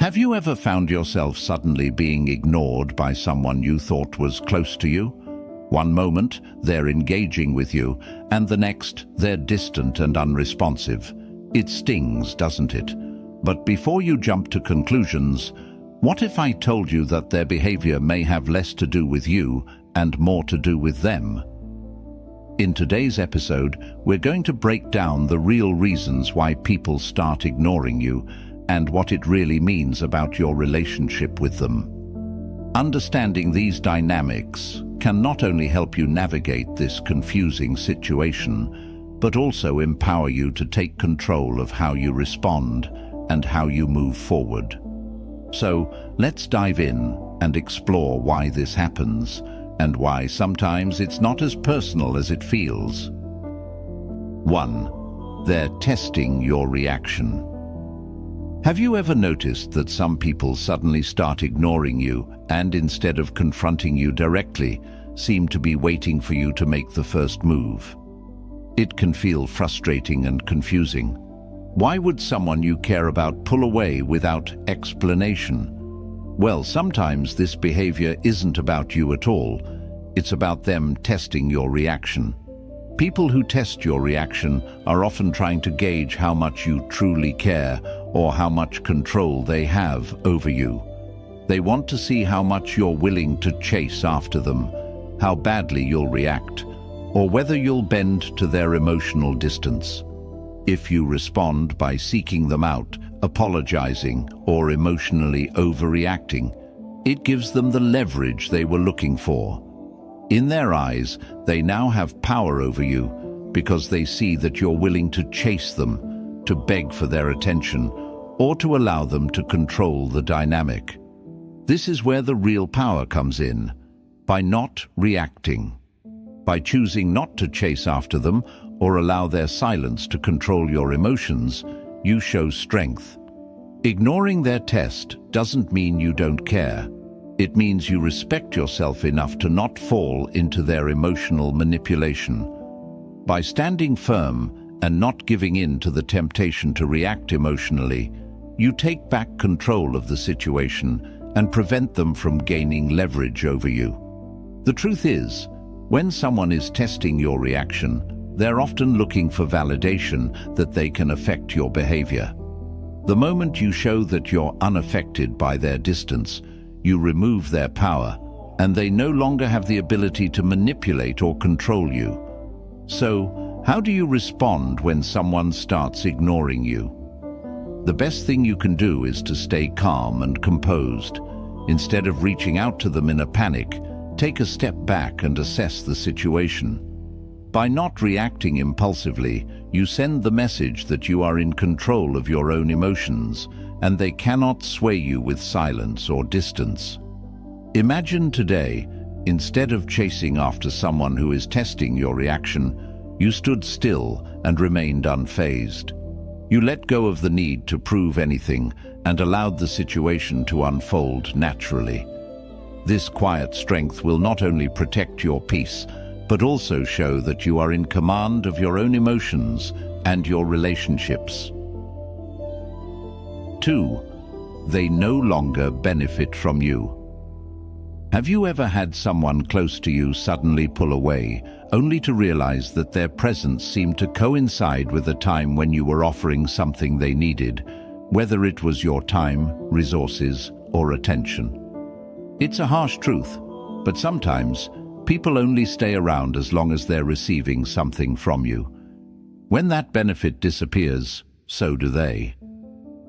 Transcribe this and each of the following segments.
Have you ever found yourself suddenly being ignored by someone you thought was close to you? One moment, they're engaging with you, and the next, they're distant and unresponsive. It stings, doesn't it? But before you jump to conclusions, what if I told you that their behavior may have less to do with you and more to do with them? In today's episode, we're going to break down the real reasons why people start ignoring you and what it really means about your relationship with them. Understanding these dynamics can not only help you navigate this confusing situation, but also empower you to take control of how you respond and how you move forward. So, let's dive in and explore why this happens and why sometimes it's not as personal as it feels. 1. They're testing your reaction. Have you ever noticed that some people suddenly start ignoring you and instead of confronting you directly, seem to be waiting for you to make the first move? It can feel frustrating and confusing. Why would someone you care about pull away without explanation? Well, sometimes this behavior isn't about you at all. It's about them testing your reaction. People who test your reaction are often trying to gauge how much you truly care or how much control they have over you. They want to see how much you're willing to chase after them, how badly you'll react, or whether you'll bend to their emotional distance. If you respond by seeking them out, apologizing, or emotionally overreacting, it gives them the leverage they were looking for. In their eyes, they now have power over you because they see that you're willing to chase them, to beg for their attention, or to allow them to control the dynamic. This is where the real power comes in, by not reacting. By choosing not to chase after them or allow their silence to control your emotions, you show strength. Ignoring their test doesn't mean you don't care. It means you respect yourself enough to not fall into their emotional manipulation. By standing firm and not giving in to the temptation to react emotionally, you take back control of the situation and prevent them from gaining leverage over you. The truth is, when someone is testing your reaction, they're often looking for validation that they can affect your behavior. The moment you show that you're unaffected by their distance, you remove their power, and they no longer have the ability to manipulate or control you. So, how do you respond when someone starts ignoring you? The best thing you can do is to stay calm and composed. Instead of reaching out to them in a panic, take a step back and assess the situation. By not reacting impulsively, you send the message that you are in control of your own emotions, and they cannot sway you with silence or distance. Imagine today, instead of chasing after someone who is testing your reaction, you stood still and remained unfazed. You let go of the need to prove anything and allowed the situation to unfold naturally. This quiet strength will not only protect your peace, but also show that you are in command of your own emotions and your relationships. 2. They no longer benefit from you. Have you ever had someone close to you suddenly pull away, only to realize that their presence seemed to coincide with a time when you were offering something they needed, whether it was your time, resources, or attention? It's a harsh truth, but sometimes people only stay around as long as they're receiving something from you. When that benefit disappears, so do they.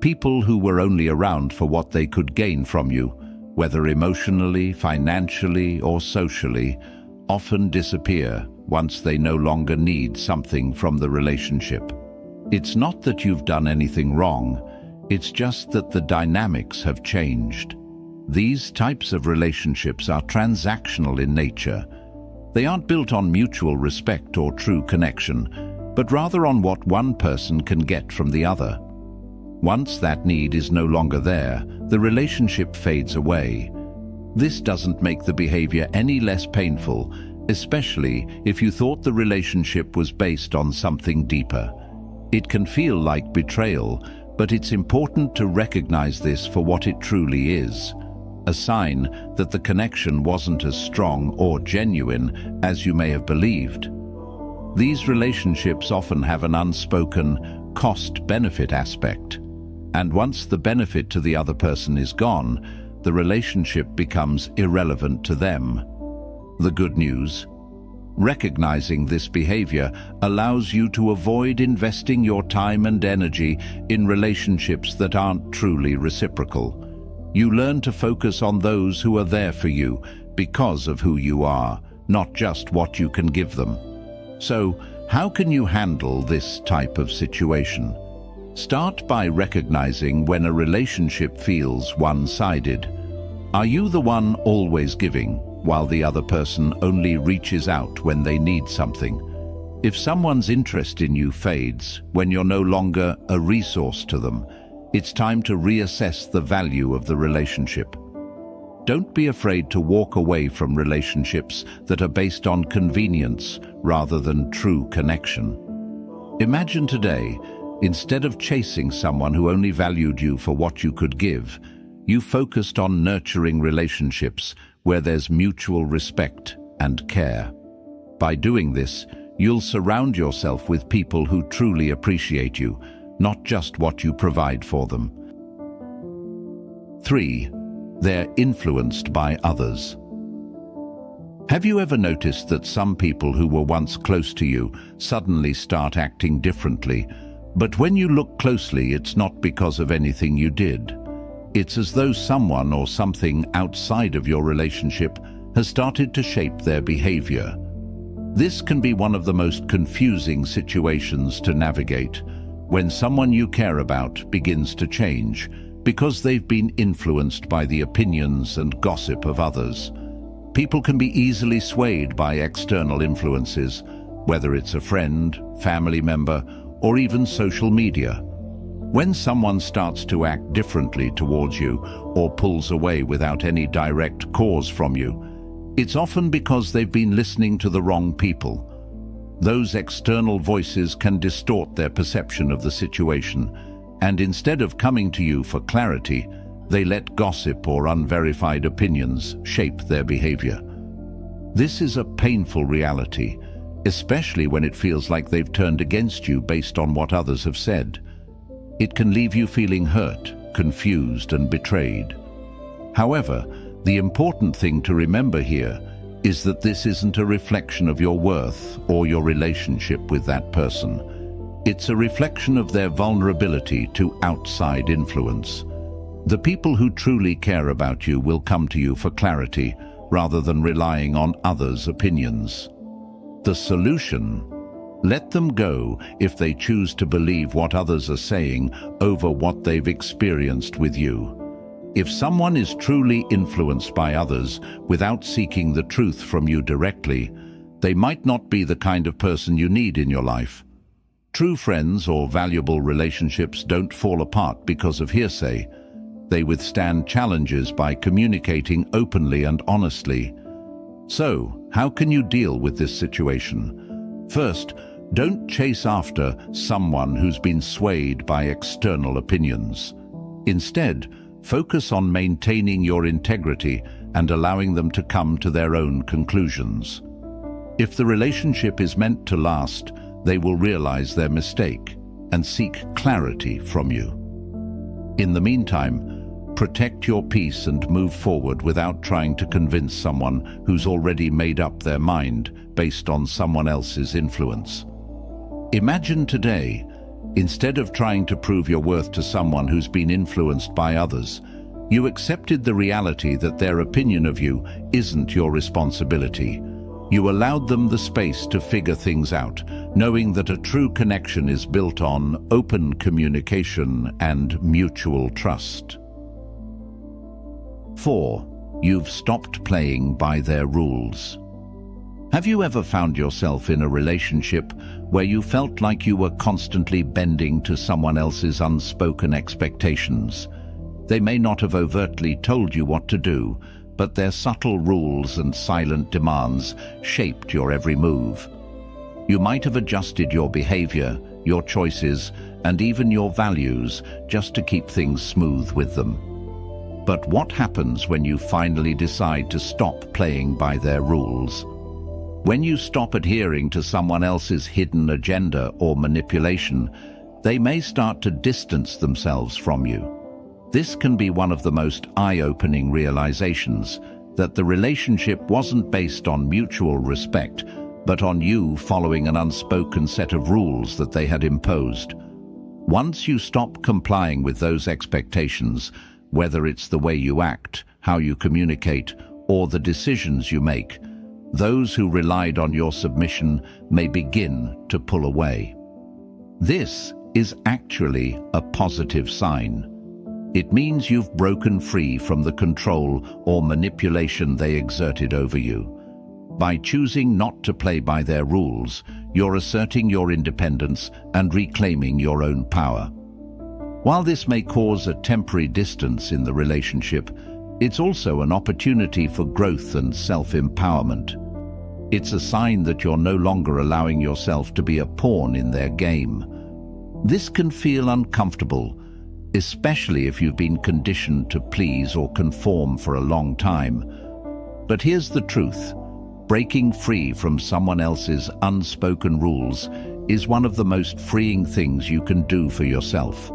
People who were only around for what they could gain from you, whether emotionally, financially, or socially, often disappear once they no longer need something from the relationship. It's not that you've done anything wrong, it's just that the dynamics have changed. These types of relationships are transactional in nature. They aren't built on mutual respect or true connection, but rather on what one person can get from the other. Once that need is no longer there, the relationship fades away. This doesn't make the behavior any less painful, especially if you thought the relationship was based on something deeper. It can feel like betrayal, But it's important to recognize this for what it truly is, a sign that the connection wasn't as strong or genuine as you may have believed. These relationships often have an unspoken cost-benefit aspect, and once the benefit to the other person is gone, the relationship becomes irrelevant to them. The good news: recognizing this behavior allows you to avoid investing your time and energy in relationships that aren't truly reciprocal. You learn to focus on those who are there for you because of who you are, not just what you can give them. So, how can you handle this type of situation? Start by recognizing when a relationship feels one-sided. Are you the one always giving, while the other person only reaches out when they need something? If someone's interest in you fades when you're no longer a resource to them, it's time to reassess the value of the relationship. Don't be afraid to walk away from relationships that are based on convenience rather than true connection. Imagine today, instead of chasing someone who only valued you for what you could give, you focused on nurturing relationships where there's mutual respect and care. By doing this, you'll surround yourself with people who truly appreciate you, not just what you provide for them. 3. They're influenced by others. Have you ever noticed that some people who were once close to you suddenly start acting differently, but when you look closely, it's not because of anything you did? It's as though someone or something outside of your relationship has started to shape their behavior. This can be one of the most confusing situations to navigate, when someone you care about begins to change because they've been influenced by the opinions and gossip of others. People can be easily swayed by external influences, whether it's a friend, family member, or even social media. When someone starts to act differently towards you or pulls away without any direct cause from you, it's often because they've been listening to the wrong people. Those external voices can distort their perception of the situation, and instead of coming to you for clarity, they let gossip or unverified opinions shape their behavior. This is a painful reality, especially when it feels like they've turned against you based on what others have said. It can leave you feeling hurt, confused, and betrayed. However, the important thing to remember here is that this isn't a reflection of your worth or your relationship with that person. It's a reflection of their vulnerability to outside influence. The people who truly care about you will come to you for clarity rather than relying on others' opinions. The solution: let them go if they choose to believe what others are saying over what they've experienced with you. If someone is truly influenced by others without seeking the truth from you directly, they might not be the kind of person you need in your life. True friends or valuable relationships don't fall apart because of hearsay. They withstand challenges by communicating openly and honestly. So, how can you deal with this situation? First, don't chase after someone who's been swayed by external opinions. Instead, focus on maintaining your integrity and allowing them to come to their own conclusions. If the relationship is meant to last, they will realize their mistake and seek clarity from you. In the meantime, protect your peace and move forward without trying to convince someone who's already made up their mind based on someone else's influence. Imagine today, instead of trying to prove your worth to someone who's been influenced by others, you accepted the reality that their opinion of you isn't your responsibility. You allowed them the space to figure things out, knowing that a true connection is built on open communication and mutual trust. 4. You've stopped playing by their rules. Have you ever found yourself in a relationship where you felt like you were constantly bending to someone else's unspoken expectations? They may not have overtly told you what to do, but their subtle rules and silent demands shaped your every move. You might have adjusted your behavior, your choices, and even your values just to keep things smooth with them. But what happens when you finally decide to stop playing by their rules? When you stop adhering to someone else's hidden agenda or manipulation, they may start to distance themselves from you. This can be one of the most eye-opening realizations, that the relationship wasn't based on mutual respect, but on you following an unspoken set of rules that they had imposed. Once you stop complying with those expectations, whether it's the way you act, how you communicate, or the decisions you make, those who relied on your submission may begin to pull away. This is actually a positive sign. It means you've broken free from the control or manipulation they exerted over you. By choosing not to play by their rules, you're asserting your independence and reclaiming your own power. While this may cause a temporary distance in the relationship, it's also an opportunity for growth and self-empowerment. It's a sign that you're no longer allowing yourself to be a pawn in their game. This can feel uncomfortable, especially if you've been conditioned to please or conform for a long time. But here's the truth. Breaking free from someone else's unspoken rules is one of the most freeing things you can do for yourself.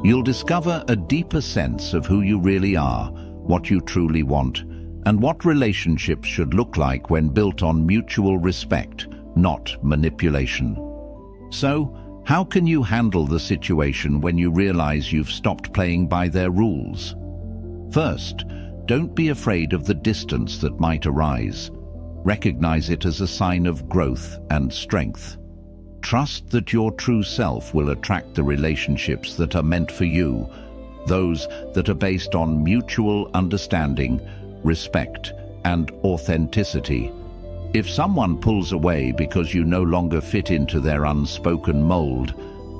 You'll discover a deeper sense of who you really are, what you truly want, and what relationships should look like when built on mutual respect, not manipulation. So, how can you handle the situation when you realize you've stopped playing by their rules? First, don't be afraid of the distance that might arise. Recognize it as a sign of growth and strength. Trust that your true self will attract the relationships that are meant for you, those that are based on mutual understanding, respect, and authenticity. If someone pulls away because you no longer fit into their unspoken mold,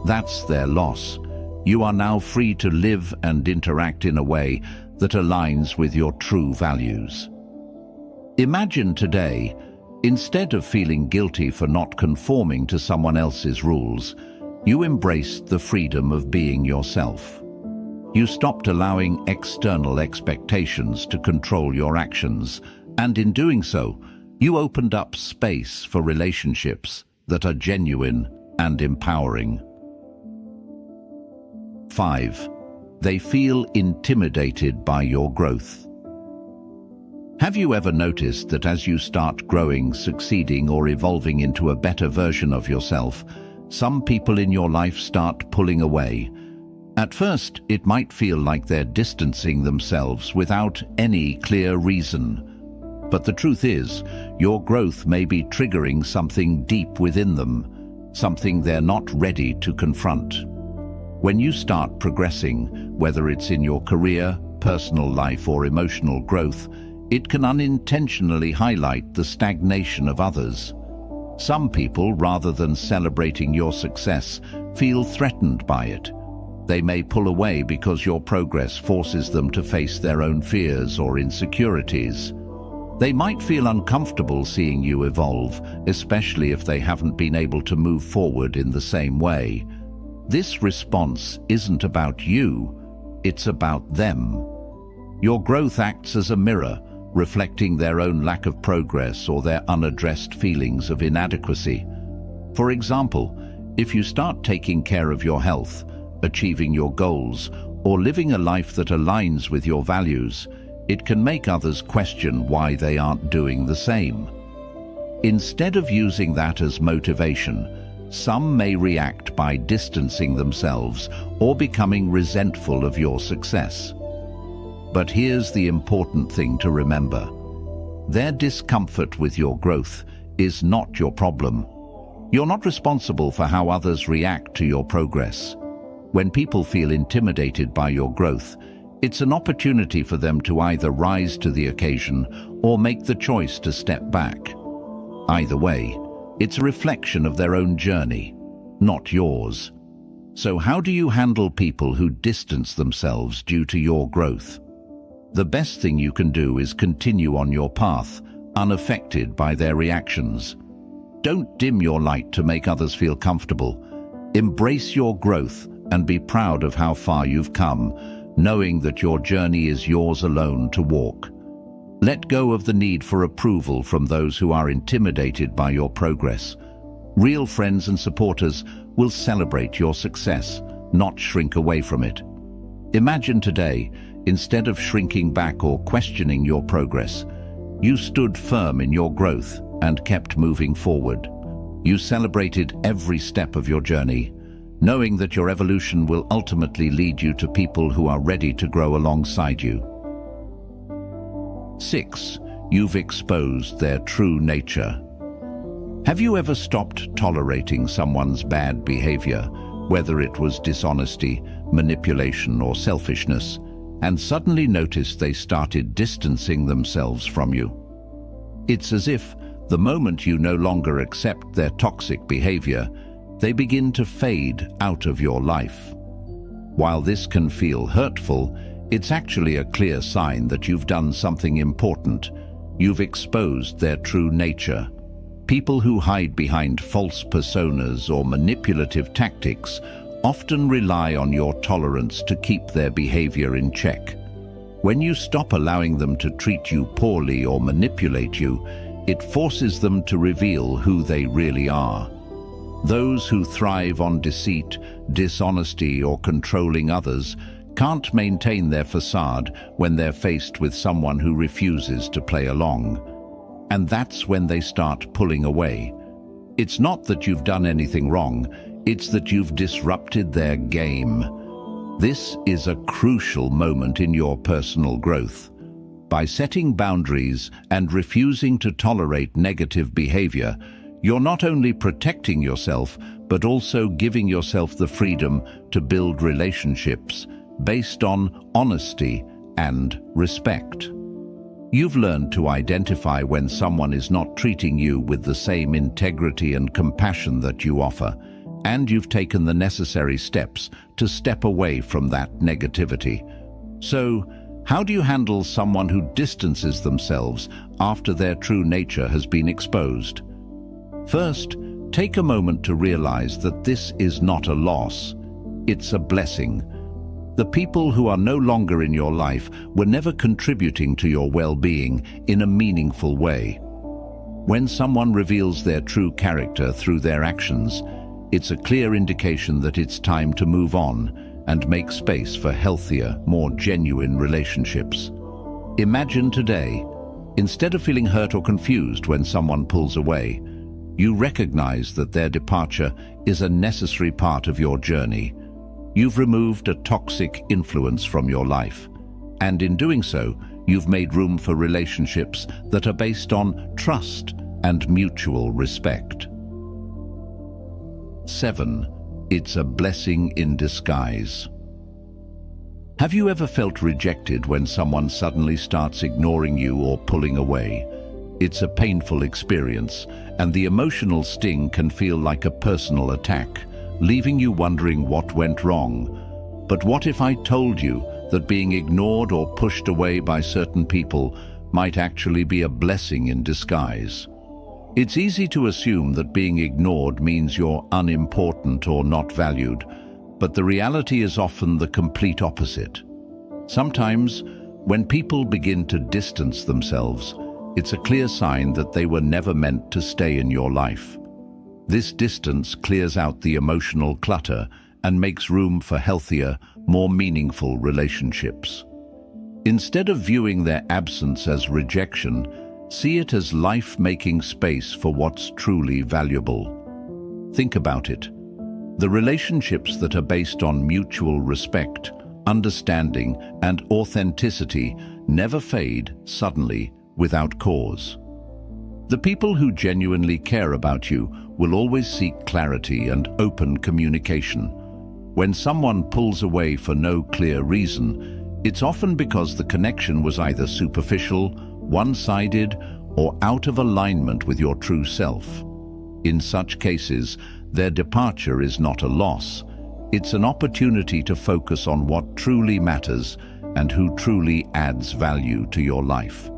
that's their loss. You are now free to live and interact in a way that aligns with your true values. Imagine today, instead of feeling guilty for not conforming to someone else's rules, you embraced the freedom of being yourself. You stopped allowing external expectations to control your actions, and in doing so, you opened up space for relationships that are genuine and empowering. 5. They feel intimidated by your growth. Have you ever noticed that as you start growing, succeeding, or evolving into a better version of yourself, some people in your life start pulling away? At first, it might feel like they're distancing themselves without any clear reason. But the truth is, your growth may be triggering something deep within them, something they're not ready to confront. When you start progressing, whether it's in your career, personal life, or emotional growth, it can unintentionally highlight the stagnation of others. Some people, rather than celebrating your success, feel threatened by it. They may pull away because your progress forces them to face their own fears or insecurities. They might feel uncomfortable seeing you evolve, especially if they haven't been able to move forward in the same way. This response isn't about you, it's about them. Your growth acts as a mirror, reflecting their own lack of progress or their unaddressed feelings of inadequacy. For example, if you start taking care of your health, achieving your goals, or living a life that aligns with your values, it can make others question why they aren't doing the same. Instead of using that as motivation, some may react by distancing themselves or becoming resentful of your success. But here's the important thing to remember. Their discomfort with your growth is not your problem. You're not responsible for how others react to your progress. When people feel intimidated by your growth, it's an opportunity for them to either rise to the occasion or make the choice to step back. Either way, it's a reflection of their own journey, not yours. So how do you handle people who distance themselves due to your growth? The best thing you can do is continue on your path, unaffected by their reactions. Don't dim your light to make others feel comfortable. Embrace your growth and be proud of how far you've come, knowing that your journey is yours alone to walk. Let go of the need for approval from those who are intimidated by your progress. Real friends and supporters will celebrate your success, not shrink away from it. Imagine today, instead of shrinking back or questioning your progress, you stood firm in your growth and kept moving forward. You celebrated every step of your journey, knowing that your evolution will ultimately lead you to people who are ready to grow alongside you. 6. You've exposed their true nature. Have you ever stopped tolerating someone's bad behavior, whether it was dishonesty, manipulation, or selfishness, and suddenly noticed they started distancing themselves from you? It's as if the moment you no longer accept their toxic behavior, they begin to fade out of your life. While this can feel hurtful, it's actually a clear sign that you've done something important. You've exposed their true nature. People who hide behind false personas or manipulative tactics often rely on your tolerance to keep their behavior in check. When you stop allowing them to treat you poorly or manipulate you, it forces them to reveal who they really are. Those who thrive on deceit, dishonesty, or controlling others can't maintain their facade when they're faced with someone who refuses to play along. And that's when they start pulling away. It's not that you've done anything wrong, it's that you've disrupted their game. This is a crucial moment in your personal growth. By setting boundaries and refusing to tolerate negative behavior, you're not only protecting yourself, but also giving yourself the freedom to build relationships based on honesty and respect. You've learned to identify when someone is not treating you with the same integrity and compassion that you offer, and you've taken the necessary steps to step away from that negativity. So, how do you handle someone who distances themselves after their true nature has been exposed? First, take a moment to realize that this is not a loss. It's a blessing. The people who are no longer in your life were never contributing to your well-being in a meaningful way. When someone reveals their true character through their actions, it's a clear indication that it's time to move on and make space for healthier, more genuine relationships. Imagine today, instead of feeling hurt or confused when someone pulls away, you recognize that their departure is a necessary part of your journey. You've removed a toxic influence from your life, and in doing so, you've made room for relationships that are based on trust and mutual respect. 7. It's a blessing in disguise. Have you ever felt rejected when someone suddenly starts ignoring you or pulling away? It's a painful experience, and the emotional sting can feel like a personal attack, leaving you wondering what went wrong. But what if I told you that being ignored or pushed away by certain people might actually be a blessing in disguise? It's easy to assume that being ignored means you're unimportant or not valued, but the reality is often the complete opposite. Sometimes, when people begin to distance themselves, it's a clear sign that they were never meant to stay in your life. This distance clears out the emotional clutter and makes room for healthier, more meaningful relationships. Instead of viewing their absence as rejection, see it as life-making space for what's truly valuable. Think about it. The relationships that are based on mutual respect, understanding, and authenticity never fade suddenly without cause. The people who genuinely care about you will always seek clarity and open communication. When someone pulls away for no clear reason, it's often because the connection was either superficial, one-sided, or out of alignment with your true self. In such cases, their departure is not a loss. It's an opportunity to focus on what truly matters and who truly adds value to your life.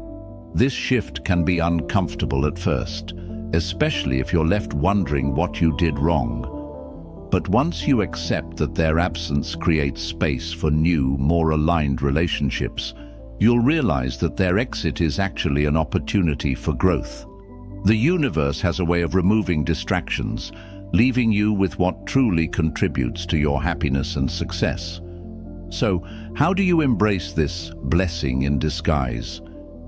This shift can be uncomfortable at first, especially if you're left wondering what you did wrong. But once you accept that their absence creates space for new, more aligned relationships, you'll realize that their exit is actually an opportunity for growth. The universe has a way of removing distractions, leaving you with what truly contributes to your happiness and success. So, how do you embrace this blessing in disguise?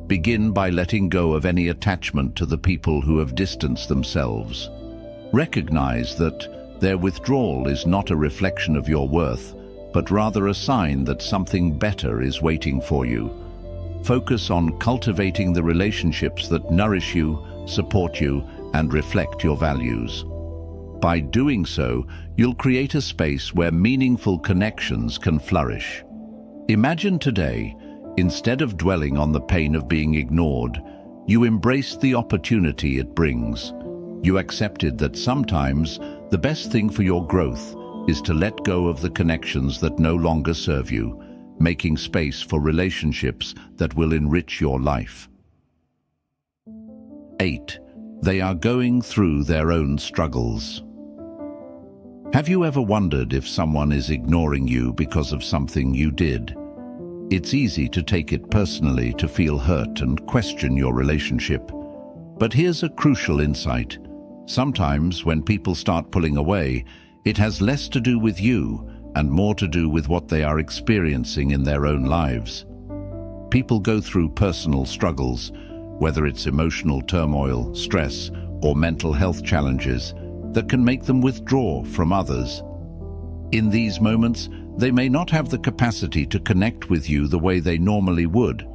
Begin by letting go of any attachment to the people who have distanced themselves. Recognize that their withdrawal is not a reflection of your worth, but rather a sign that something better is waiting for you. Focus on cultivating the relationships that nourish you, support you, and reflect your values. By doing so, you'll create a space where meaningful connections can flourish. Imagine today, instead of dwelling on the pain of being ignored, you embraced the opportunity it brings. You accepted that sometimes the best thing for your growth is to let go of the connections that no longer serve you, making space for relationships that will enrich your life. 8. They are going through their own struggles. Have you ever wondered if someone is ignoring you because of something you did? It's easy to take it personally, to feel hurt and question your relationship. But here's a crucial insight. Sometimes when people start pulling away, it has less to do with you and more to do with what they are experiencing in their own lives. People go through personal struggles, whether it's emotional turmoil, stress, or mental health challenges, that can make them withdraw from others. In these moments, they may not have the capacity to connect with you the way they normally would.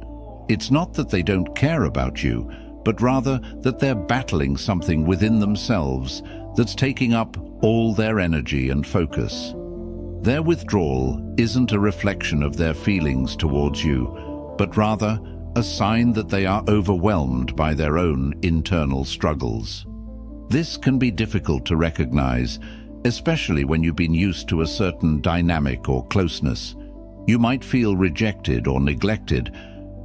It's not that they don't care about you, but rather that they're battling something within themselves that's taking up all their energy and focus. Their withdrawal isn't a reflection of their feelings towards you, but rather a sign that they are overwhelmed by their own internal struggles. This can be difficult to recognize, especially when you've been used to a certain dynamic or closeness. You might feel rejected or neglected,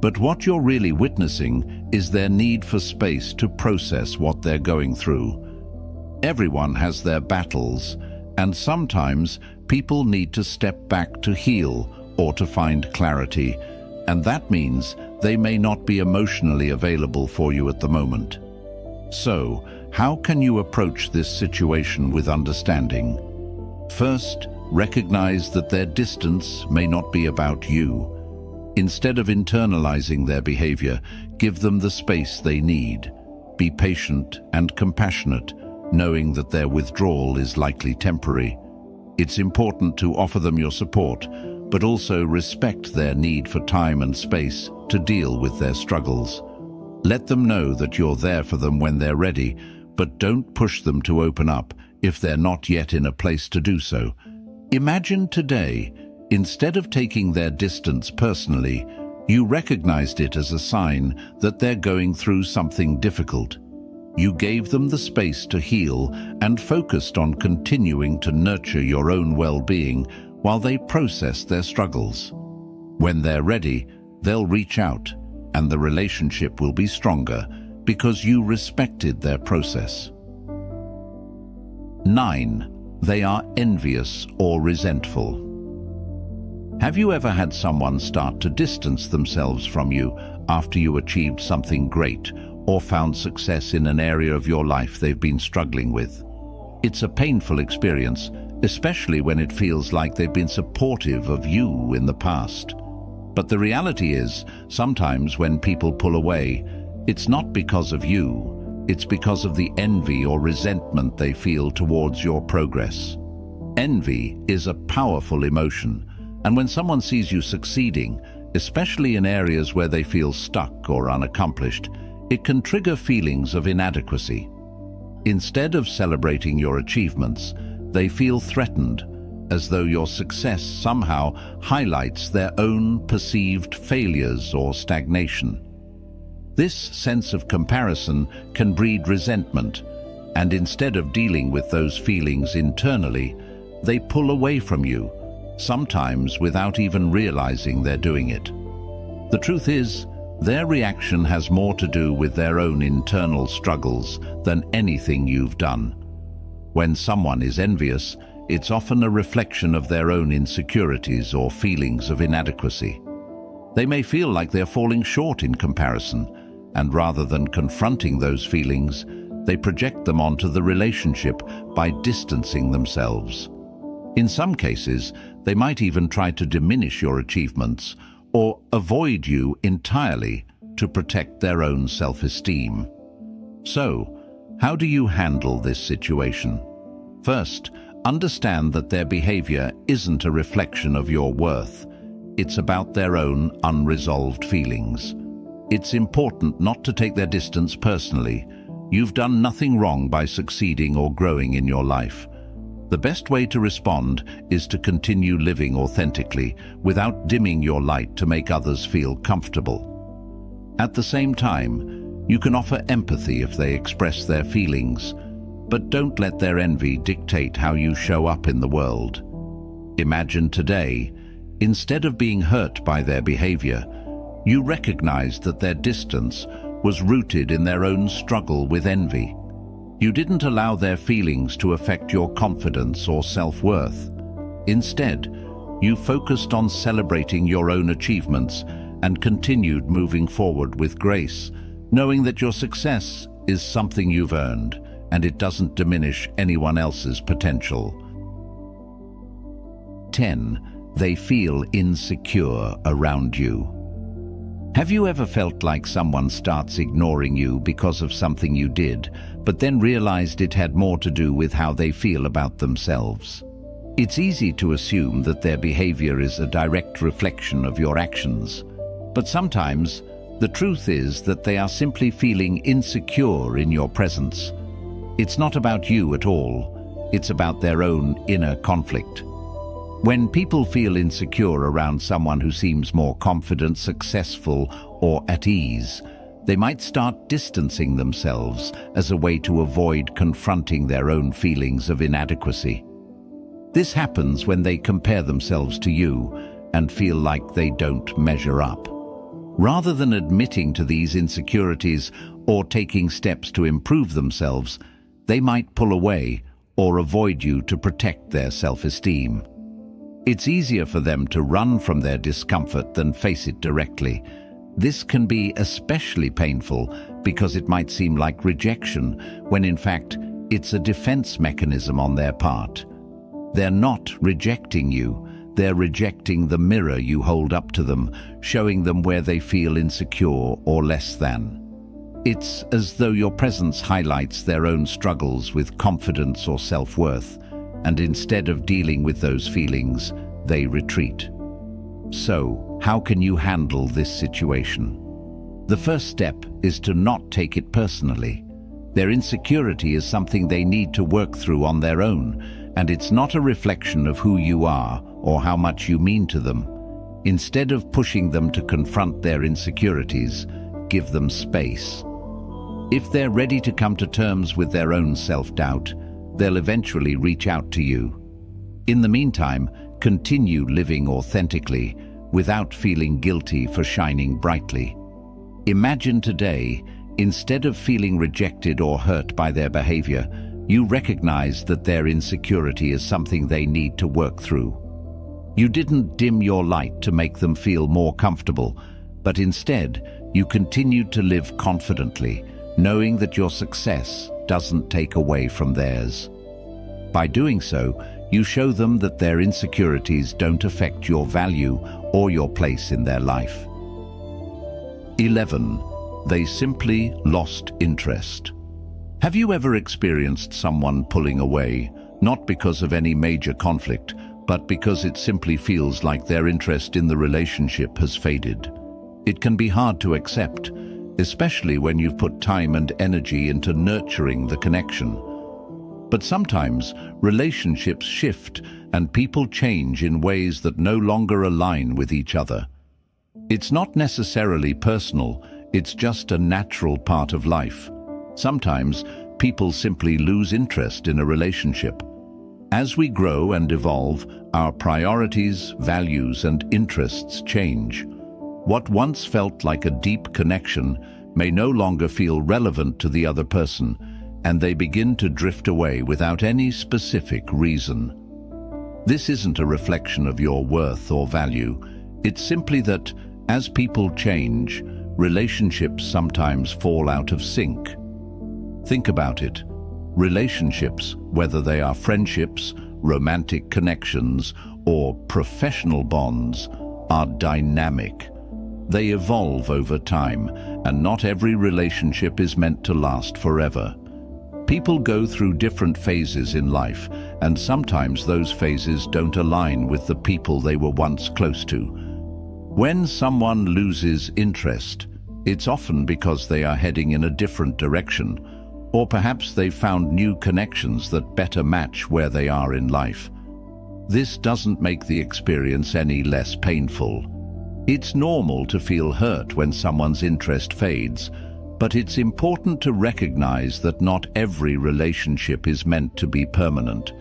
but what you're really witnessing is their need for space to process what they're going through. Everyone has their battles, and sometimes people need to step back to heal or to find clarity, and that means they may not be emotionally available for you at the moment. So, how can you approach this situation with understanding? First, recognize that their distance may not be about you. Instead of internalizing their behavior, give them the space they need. Be patient and compassionate, knowing that their withdrawal is likely temporary. It's important to offer them your support, but also respect their need for time and space to deal with their struggles. Let them know that you're there for them when they're ready, but don't push them to open up if they're not yet in a place to do so. Imagine today, instead of taking their distance personally, you recognized it as a sign that they're going through something difficult. You gave them the space to heal and focused on continuing to nurture your own well-being while they process their struggles. When they're ready, they'll reach out, and the relationship will be stronger because you respected their process. 9. They are envious or resentful. Have you ever had someone start to distance themselves from you after you achieved something great or found success in an area of your life they've been struggling with? It's a painful experience, especially when it feels like they've been supportive of you in the past. But the reality is, sometimes when people pull away, it's not because of you, it's because of the envy or resentment they feel towards your progress. Envy is a powerful emotion, and when someone sees you succeeding, especially in areas where they feel stuck or unaccomplished, it can trigger feelings of inadequacy. Instead of celebrating your achievements, they feel threatened, as though your success somehow highlights their own perceived failures or stagnation. This sense of comparison can breed resentment, and instead of dealing with those feelings internally, they pull away from you, sometimes without even realizing they're doing it. The truth is, their reaction has more to do with their own internal struggles than anything you've done. When someone is envious, it's often a reflection of their own insecurities or feelings of inadequacy. They may feel like they're falling short in comparison, and rather than confronting those feelings, they project them onto the relationship by distancing themselves. In some cases, they might even try to diminish your achievements or avoid you entirely to protect their own self-esteem. So, how do you handle this situation? First, understand that their behavior isn't a reflection of your worth. It's about their own unresolved feelings. It's important not to take their distance personally. You've done nothing wrong by succeeding or growing in your life. The best way to respond is to continue living authentically without dimming your light to make others feel comfortable. At the same time, you can offer empathy if they express their feelings, but don't let their envy dictate how you show up in the world. Imagine today, instead of being hurt by their behavior, you recognized that their distance was rooted in their own struggle with envy. You didn't allow their feelings to affect your confidence or self-worth. Instead, you focused on celebrating your own achievements and continued moving forward with grace, knowing that your success is something you've earned and it doesn't diminish anyone else's potential. 10. They feel insecure around you. Have you ever felt like someone starts ignoring you because of something you did, but then realized it had more to do with how they feel about themselves? It's easy to assume that their behavior is a direct reflection of your actions, but sometimes the truth is that they are simply feeling insecure in your presence. It's not about you at all. It's about their own inner conflict. When people feel insecure around someone who seems more confident, successful, or at ease, they might start distancing themselves as a way to avoid confronting their own feelings of inadequacy. This happens when they compare themselves to you and feel like they don't measure up. Rather than admitting to these insecurities or taking steps to improve themselves, they might pull away or avoid you to protect their self-esteem. It's easier for them to run from their discomfort than face it directly. This can be especially painful because it might seem like rejection, when in fact it's a defense mechanism on their part. They're not rejecting you, they're rejecting the mirror you hold up to them, showing them where they feel insecure or less than. It's as though your presence highlights their own struggles with confidence or self-worth, and instead of dealing with those feelings, they retreat. So, how can you handle this situation? The first step is to not take it personally. Their insecurity is something they need to work through on their own, and it's not a reflection of who you are or how much you mean to them. Instead of pushing them to confront their insecurities, give them space. If they're ready to come to terms with their own self-doubt, they'll eventually reach out to you. In the meantime, continue living authentically without feeling guilty for shining brightly. Imagine today, instead of feeling rejected or hurt by their behavior, you recognize that their insecurity is something they need to work through. You didn't dim your light to make them feel more comfortable, but instead, you continued to live confidently, knowing that your success doesn't take away from theirs. By doing so, you show them that their insecurities don't affect your value or your place in their life. 11. They simply lost interest. Have you ever experienced someone pulling away, not because of any major conflict, but because it simply feels like their interest in the relationship has faded? It can be hard to accept, especially when you've put time and energy into nurturing the connection. But sometimes relationships shift and people change in ways that no longer align with each other. It's not necessarily personal, it's just a natural part of life. Sometimes people simply lose interest in a relationship. As we grow and evolve, our priorities, values, and interests change. What once felt like a deep connection may no longer feel relevant to the other person, and they begin to drift away without any specific reason. This isn't a reflection of your worth or value. It's simply that, as people change, relationships sometimes fall out of sync. Think about it. Relationships, whether they are friendships, romantic connections, or professional bonds, are dynamic. They evolve over time, and not every relationship is meant to last forever. People go through different phases in life, and sometimes those phases don't align with the people they were once close to. When someone loses interest, it's often because they are heading in a different direction, or perhaps they've found new connections that better match where they are in life. This doesn't make the experience any less painful. It's normal to feel hurt when someone's interest fades, but it's important to recognize that not every relationship is meant to be permanent.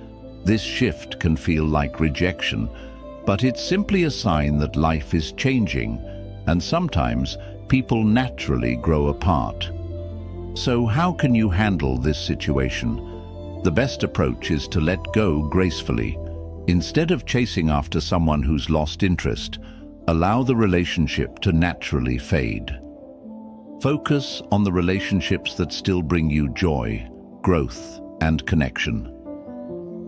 This shift can feel like rejection, but it's simply a sign that life is changing, and sometimes people naturally grow apart. So how can you handle this situation? The best approach is to let go gracefully. Instead of chasing after someone who's lost interest, allow the relationship to naturally fade. Focus on the relationships that still bring you joy, growth, and connection.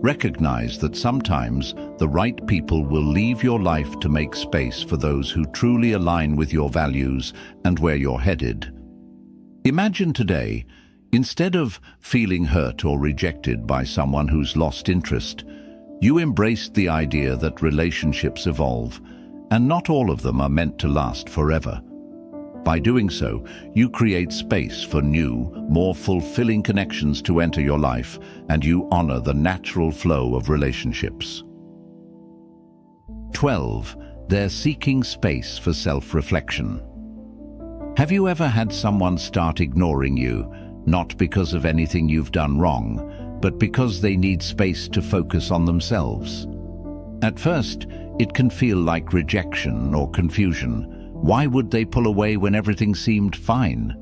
Recognize that sometimes the right people will leave your life to make space for those who truly align with your values and where you're headed. Imagine today, instead of feeling hurt or rejected by someone who's lost interest, you embraced the idea that relationships evolve, and not all of them are meant to last forever. By doing so, you create space for new, more fulfilling connections to enter your life, and you honor the natural flow of relationships. 12. They're seeking space for self-reflection. Have you ever had someone start ignoring you, not because of anything you've done wrong, but because they need space to focus on themselves? At first, it can feel like rejection or confusion. Why would they pull away when everything seemed fine?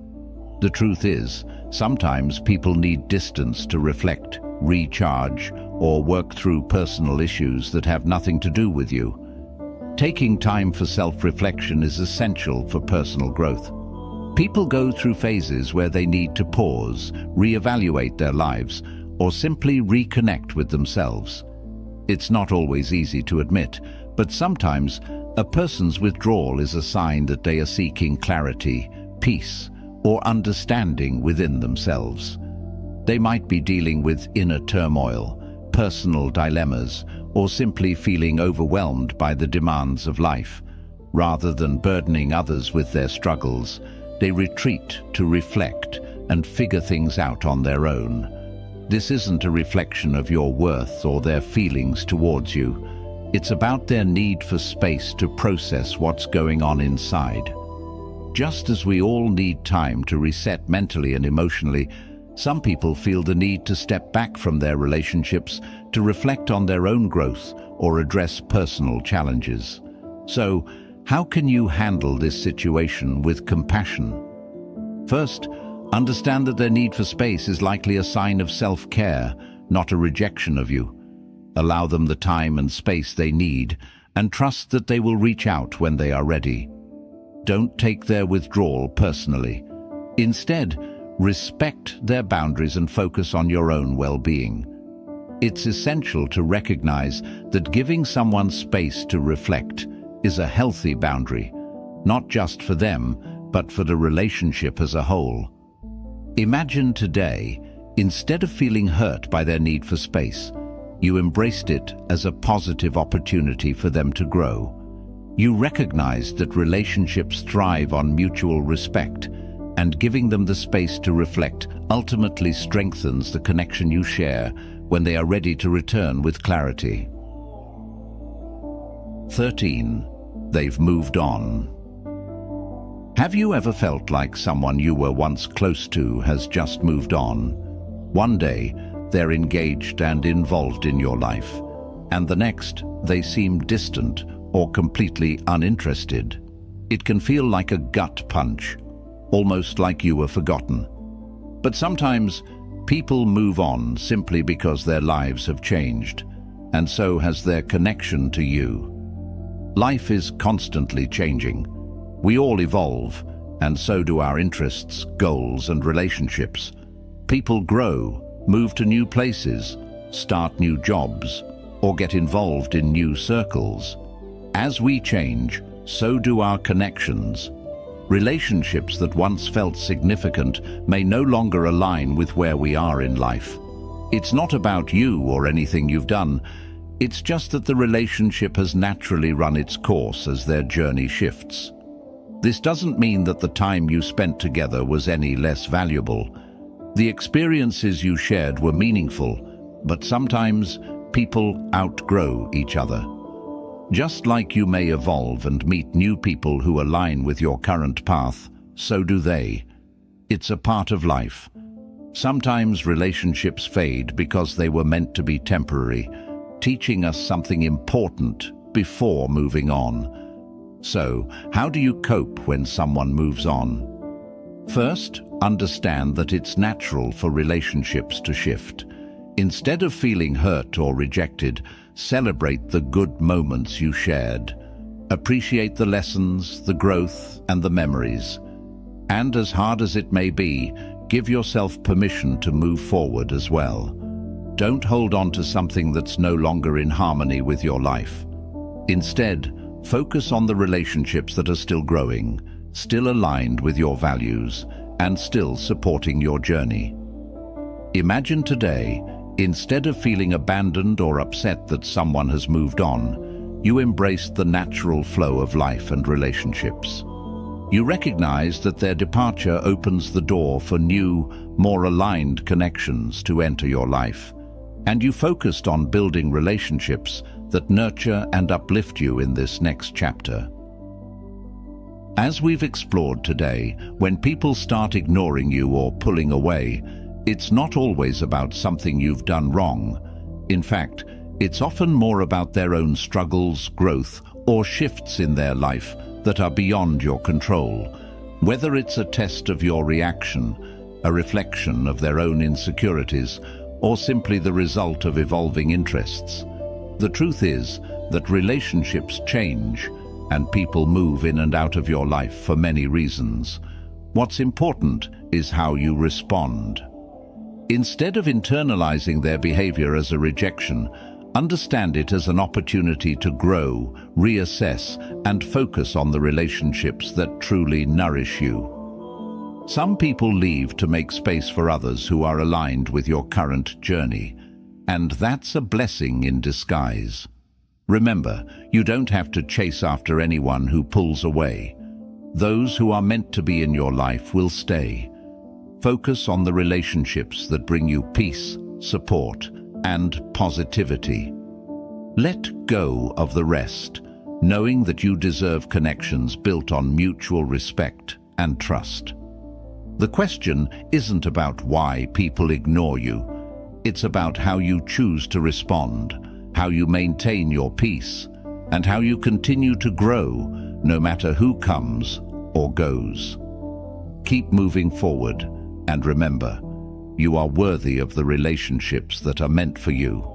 The truth is, sometimes people need distance to reflect, recharge, or work through personal issues that have nothing to do with you. Taking time for self-reflection is essential for personal growth. People go through phases where they need to pause, reevaluate their lives, or simply reconnect with themselves. It's not always easy to admit, but sometimes a person's withdrawal is a sign that they are seeking clarity, peace, or understanding within themselves. They might be dealing with inner turmoil, personal dilemmas, or simply feeling overwhelmed by the demands of life. Rather than burdening others with their struggles, they retreat to reflect and figure things out on their own. This isn't a reflection of your worth or their feelings towards you. It's about their need for space to process what's going on inside. Just as we all need time to reset mentally and emotionally, some people feel the need to step back from their relationships to reflect on their own growth or address personal challenges. So, how can you handle this situation with compassion? First, understand that their need for space is likely a sign of self-care, not a rejection of you. Allow them the time and space they need, and trust that they will reach out when they are ready. Don't take their withdrawal personally. Instead, respect their boundaries and focus on your own well-being. It's essential to recognize that giving someone space to reflect is a healthy boundary, not just for them, but for the relationship as a whole. Imagine today, instead of feeling hurt by their need for space, you embraced it as a positive opportunity for them to grow. You recognized that relationships thrive on mutual respect, and giving them the space to reflect ultimately strengthens the connection you share when they are ready to return with clarity. 13. They've moved on. Have you ever felt like someone you were once close to has just moved on? One day, they're engaged and involved in your life, and the next, they seem distant or completely uninterested. It can feel like a gut punch, almost like you were forgotten. But sometimes, people move on simply because their lives have changed. and so has their connection to you. Life is constantly changing. We all evolve, and so do our interests, goals, and relationships. People grow, move to new places, start new jobs, or get involved in new circles. As we change, so do our connections. Relationships that once felt significant may no longer align with where we are in life. It's not about you or anything you've done. It's just that the relationship has naturally run its course as their journey shifts. This doesn't mean that the time you spent together was any less valuable. The experiences you shared were meaningful, but sometimes people outgrow each other. Just like you may evolve and meet new people who align with your current path, so do they. It's a part of life. Sometimes relationships fade because they were meant to be temporary, teaching us something important before moving on. So, how do you cope when someone moves on? First, understand that it's natural for relationships to shift. Instead of feeling hurt or rejected, celebrate the good moments you shared. Appreciate the lessons, the growth, and the memories. And as hard as it may be, give yourself permission to move forward as well. Don't hold on to something that's no longer in harmony with your life. Instead, focus on the relationships that are still growing, still aligned with your values, and still supporting your journey. Imagine today, instead of feeling abandoned or upset that someone has moved on, you embraced the natural flow of life and relationships. You recognize that their departure opens the door for new, more aligned connections to enter your life, and you focused on building relationships that nurture and uplift you in this next chapter. As we've explored today, when people start ignoring you or pulling away, it's not always about something you've done wrong. In fact, it's often more about their own struggles, growth, or shifts in their life that are beyond your control. Whether it's a test of your reaction, a reflection of their own insecurities, or simply the result of evolving interests. The truth is that relationships change and people move in and out of your life for many reasons. What's important is how you respond. Instead of internalizing their behavior as a rejection, understand it as an opportunity to grow, reassess, and focus on the relationships that truly nourish you. Some people leave to make space for others who are aligned with your current journey, and that's a blessing in disguise. Remember, you don't have to chase after anyone who pulls away. Those who are meant to be in your life will stay. Focus on the relationships that bring you peace, support, and positivity. Let go of the rest, knowing that you deserve connections built on mutual respect and trust. The question isn't about why people ignore you. It's about how you choose to respond, how you maintain your peace, and how you continue to grow, no matter who comes or goes. Keep moving forward, and remember, you are worthy of the relationships that are meant for you.